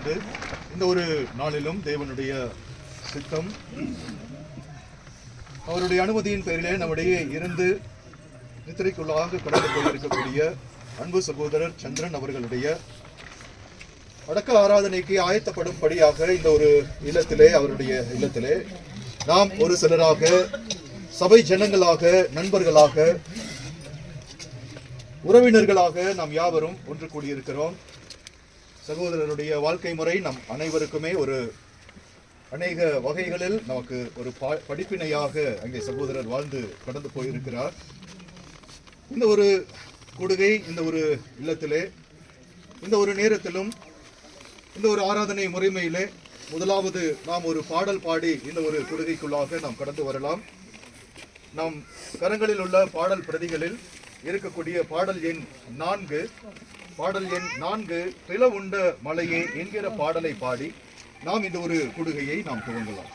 கொண்டு இந்த ஒரு நாளிலும் தேவனுடைய சித்தம் அவருடைய அனுமதியின் பேரிலே நம்முடைய இருந்து நித்திரைக்குள்ளாக கடந்து போயிருக்கக்கூடிய அன்பு சகோதரர் சந்திரன் அவர்களுடைய அடக்க ஆராதனைக்கு ஆயத்தப்படும்படியாக இந்த ஒரு இல்லத்திலே அவருடைய இல்லத்திலே நாம் ஒரு சிலராக சபை ஜனங்களாக நண்பர்களாக உறவினர்களாக நாம் யாவரும் ஒன்று கூடியிருக்கிறோம். சகோதரருடைய வாழ்க்கை முறை நம் அனைவருக்குமே ஒரு அநேக வகைகளில் நமக்கு ஒரு படிப்பினையாக அங்கே சகோதரர் வாழ்ந்து கடந்து போயிருக்கிறார். இந்த ஒரு கூடுகை இந்த ஒரு இல்லத்திலே இந்த ஒரு நேரத்திலும் இந்த ஒரு ஆராதனை முறைமையிலே முதலாவது நாம் ஒரு பாடல் பாடி இந்த ஒரு கூடுகைக்குள்ளாக நாம் கடந்து வரலாம். நம் கரங்களில் உள்ள பாடல் பிரதிகளில் இருக்கக்கூடிய பாடல் எண் 4 பிளவுண்ட மலையே என்கிற பாடலை பாடி நாம் இந்த ஒரு கூடுகையை நாம் துவங்கலாம்.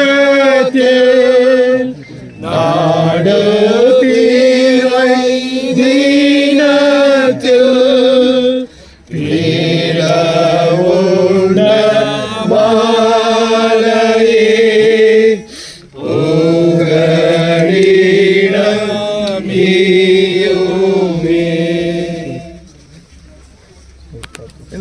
கேட்டாலோரத்தில் நாடு